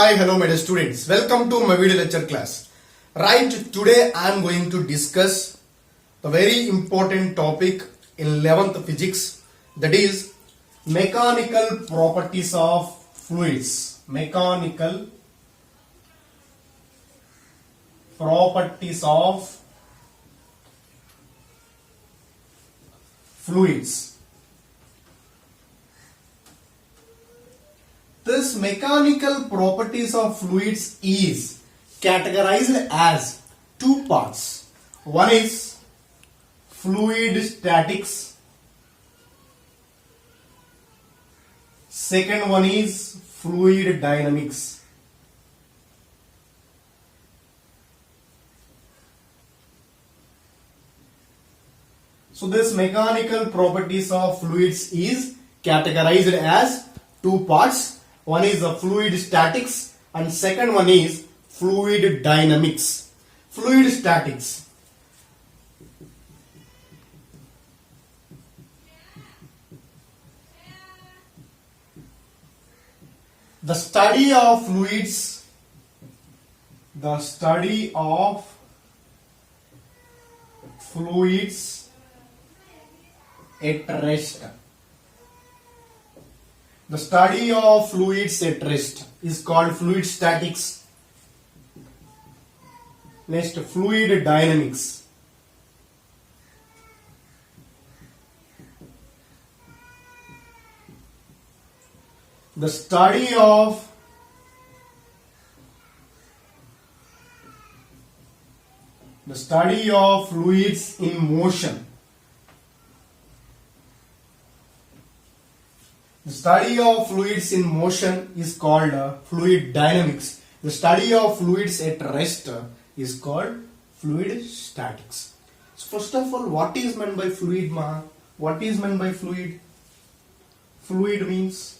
Hi, hello my dear students. Welcome to my video lecture class. Right, today I am going to discuss the very important topic in 11th physics, that is mechanical properties of fluids. Mechanical properties of fluids. This mechanical properties of fluids is categorized as two parts. One is fluid statics. Second one is fluid dynamics. So this mechanical properties of fluids is categorized as two parts. One is the fluid statics and second one is fluid dynamics. Fluid statics. The study of fluids, at rest. The study of fluids at rest is called fluid statics. Next, fluid dynamics. The study of fluids in motion. The study of fluids in motion is called fluid dynamics. The study of fluids at rest is called fluid statics. So first of all, what is meant by fluid, ma? What is meant by fluid? Fluid means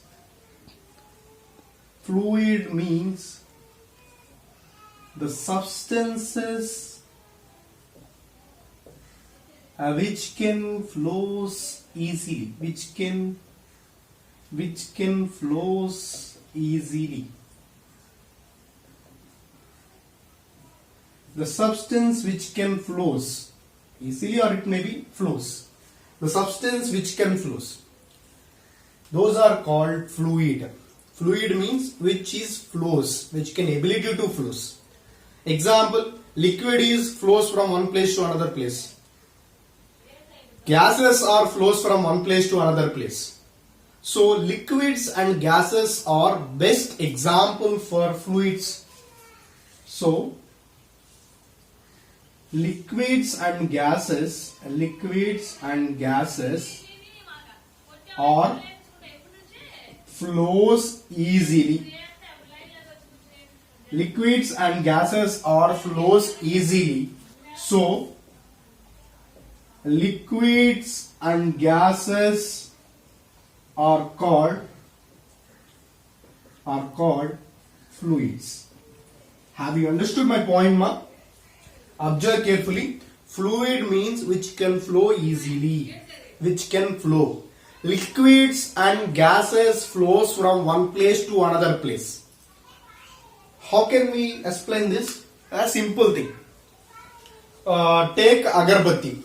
the substances which can flows easily, which can flows easily. The substance which can flows easily, or it may be flows. The substance which can flows, those are called fluid. Fluid means which is flows, which can ability to flows. Example, liquid is flows from one place to another place. Gases are flows from one place to another place. So liquids and gases are best example for fluids. So liquids and gases are flows easily. Liquids and gases are flows easily. So liquids and gases are called fluids. Have you understood my point, ma? Observe carefully. Fluid means which can flow easily, which can flow. Liquids and gases flows from one place to another place. How can we explain this? A simple thing. Take agarbatti.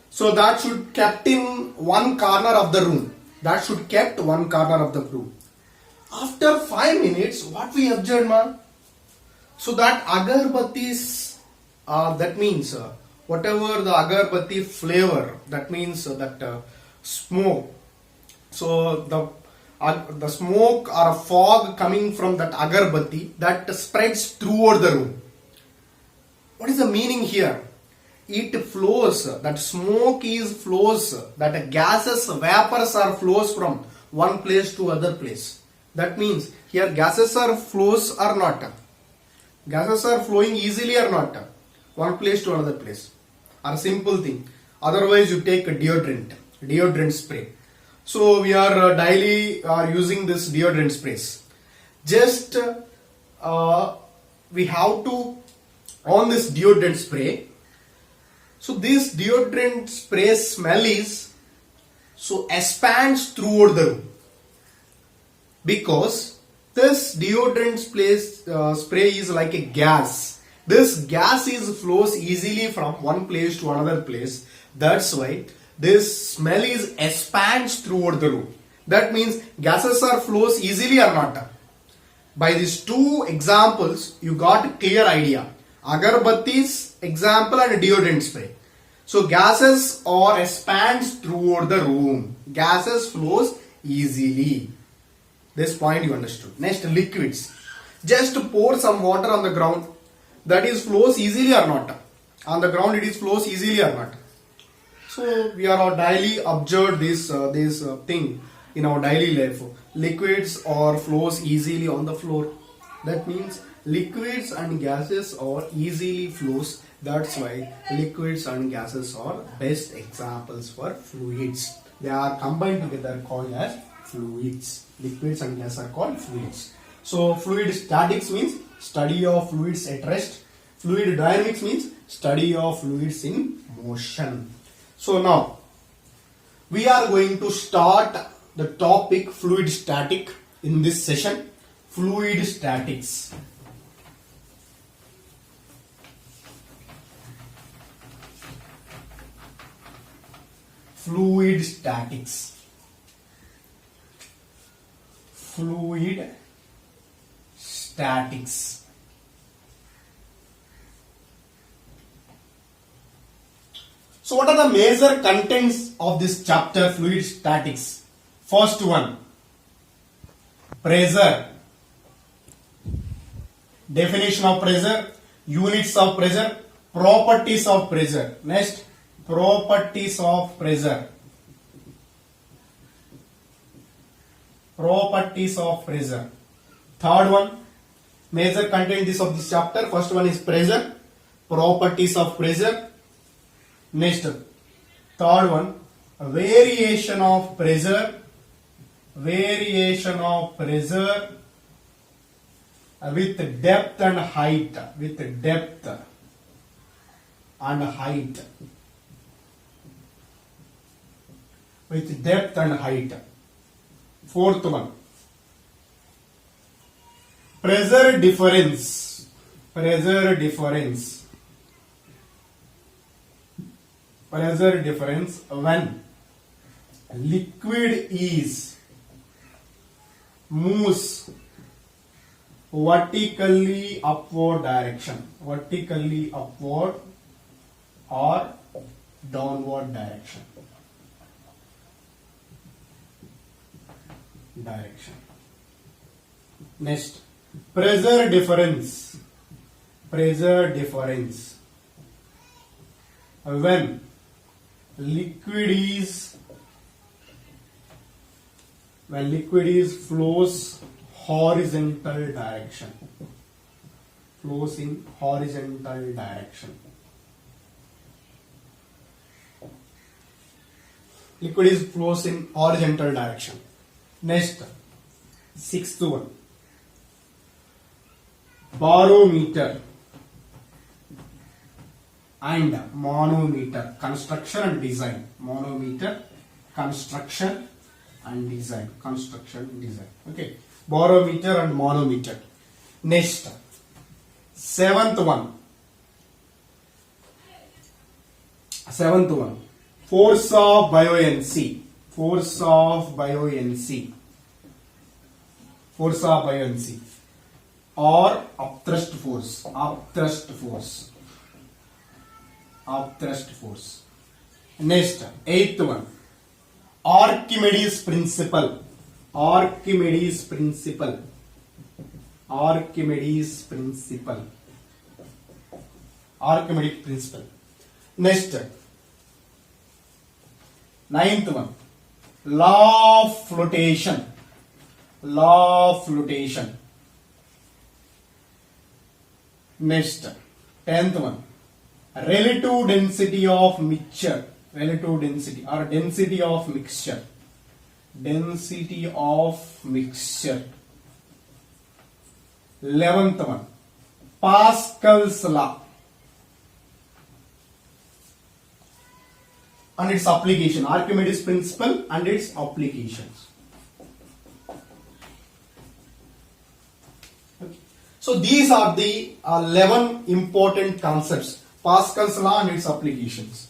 So that should kept in one corner of the room. After 5 minutes, what we observed, ma? So that agarbattis, that means whatever the agarbatti flavor, that means that smoke. So the smoke or a fog coming from that agarbatti that spreads throughout the room. What is the meaning here? It flows, that smoke is flows, that gases, vapors are flows from one place to other place. That means here gases are flows or not. Gases are flowing easily or not. One place to another place. Or simple thing. Otherwise you take a deodorant spray. So we are daily using this deodorant sprays. Just we have to on this deodorant spray. So this deodorant spray smell is so expands throughout the room, because This deodorant spray is like a gas. This gas flows easily from one place to another place. That's why this smell is expands throughout the room. That means gases are flows easily or not. By these two examples, you got a clear idea. Agarbatti's example and deodorant spray. So gases or expands throughout the room. Gases flows easily. This point you understood. Next, liquids. Just pour some water on the ground. That is flows easily or not? On the ground it is flows easily or not? So we are all daily observed this thing in our daily life. Liquids or flows easily on the floor. That means liquids and gases are easily flows. That's why liquids and gases are best examples for fluids. They are combined together called as fluids. Liquids and gases are called fluids. So fluid statics means study of fluids at rest. Fluid dynamics means study of fluids in motion. So now we are going to start the topic fluid static in this session. Fluid statics. Fluid statics. Fluid statics. So what are the major contents of this chapter, fluid statics? First one, pressure. Definition of pressure, units of pressure, properties of pressure. Next, properties of pressure. Properties of pressure. Third one, major content of this chapter. First one is pressure, properties of pressure. Next, third one, variation of pressure. Variation of pressure with depth and height. With depth and height. With depth and height. Fourth one, pressure difference. Pressure difference. Pressure difference when liquid is moves vertically upward direction. Vertically upward or downward direction. Next, pressure difference. Pressure difference when liquid is flows horizontal direction. Flows in horizontal direction. Liquid is flows in horizontal direction. Next, sixth one, barometer and manometer. Construction and design. Manometer, construction and design. Construction and design. Okay. Barometer and manometer. Next, seventh one. Force of buoyancy. Force of buoyancy. Force of buoyancy. Or upthrust force. Upthrust force. Upthrust force. Next, eighth one, Archimedes principle. Archimedes principle. Archimedes principle. Archimedes principle. Next, ninth one, law of flotation. Law of flotation. Next, tenth one, relative density of mixture. Relative density or density of mixture. Density of mixture. 11th one, Pascal's law and its application. Archimedes principle and its applications. So these are the 11 important concepts, Pascal's law and its applications.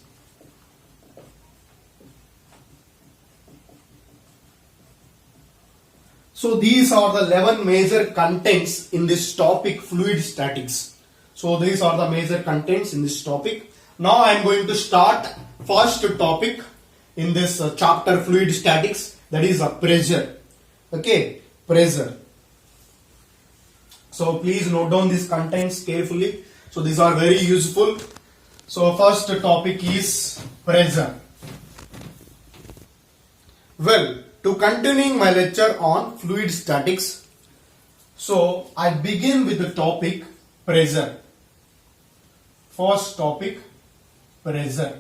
So these are the 11 major contents in this topic, fluid statics. So these are the major contents in this topic. Now I am going to start first topic in this chapter, fluid statics, that is pressure. Okay, pressure. So please note down these contents carefully. So these are very useful. So first topic is pressure. Well, to continuing my lecture on fluid statics, so I begin with the topic pressure. First topic, pressure.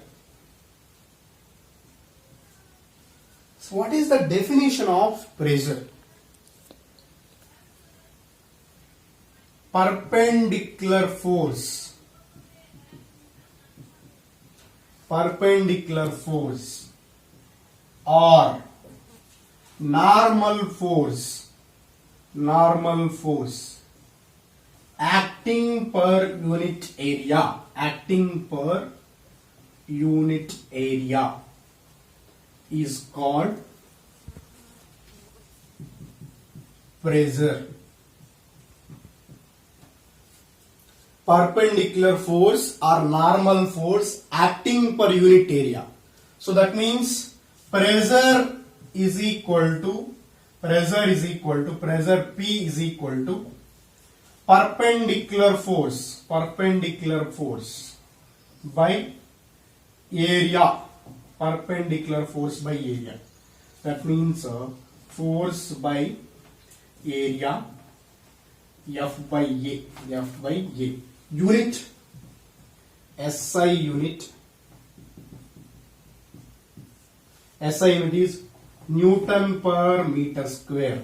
So what is the definition of pressure? Perpendicular force. Perpendicular force or normal force acting per unit area is called pressure. Perpendicular force or normal force acting per unit area. So that means pressure is equal to pressure P is equal to perpendicular force by area. Perpendicular force by area. That means force by area, F by A. Unit, SI unit. SI unit is Newton per meter square.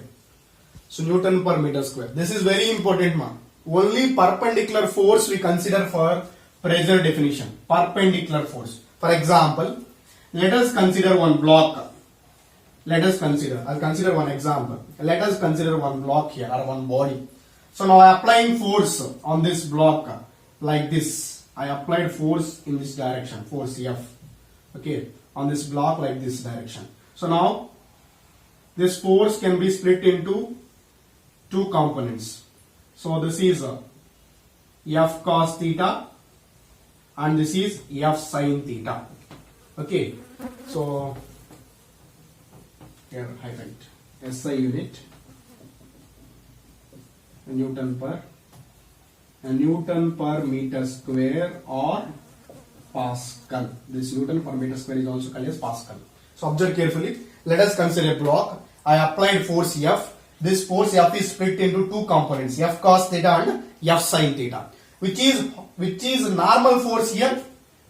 So Newton per meter square. This is very important, man. Only perpendicular force we consider for pressure definition. Perpendicular force. For example, let us consider one block. I'll consider one example. Let us consider one block here or one body. So now I applying force on this block like this. I applied force in this direction, force F. Okay, on this block like this direction. So now this force can be split into two components. So this is F cos theta and this is F sin theta. Okay, so here highlight SI unit, Newton per meter square or Pascal. This Newton per meter square is also called as Pascal. So observe carefully. Let us consider a block. I applied force F. This force F is split into two components, F cos theta and F sin theta. Which is normal force here,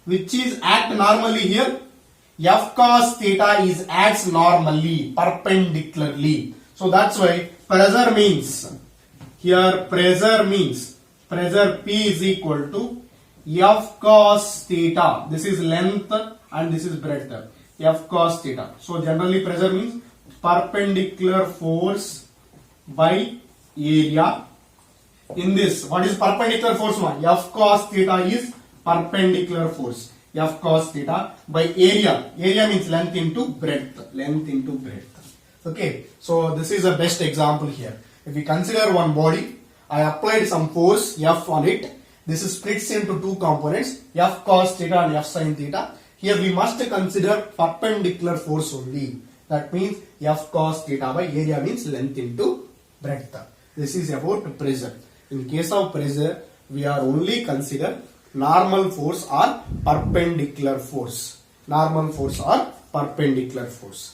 which is act normally here. F cos theta is acts normally, perpendicularly. So that's why pressure means pressure P is equal to F cos theta. This is length and this is breadth. F cos theta. So generally pressure means perpendicular force by area. In this, what is perpendicular force? F cos theta is perpendicular force. F cos theta by area. Area means length into breadth. Okay, so this is the best example here. If we consider one body, I applied some force F on it. This is splits into two components, F cos theta and F sin theta. Here we must consider perpendicular force only. That means F cos theta by area means length into breadth. This is about pressure. In case of pressure, we are only consider normal force or perpendicular force.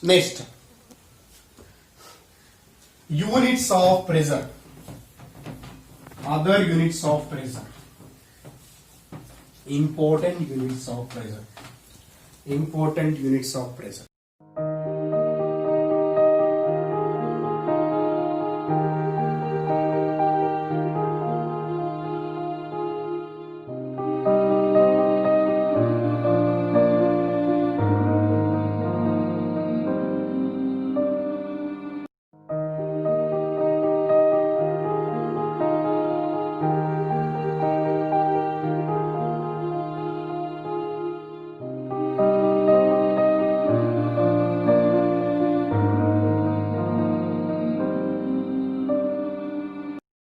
Next, units of pressure. Other units of pressure. Important units of pressure.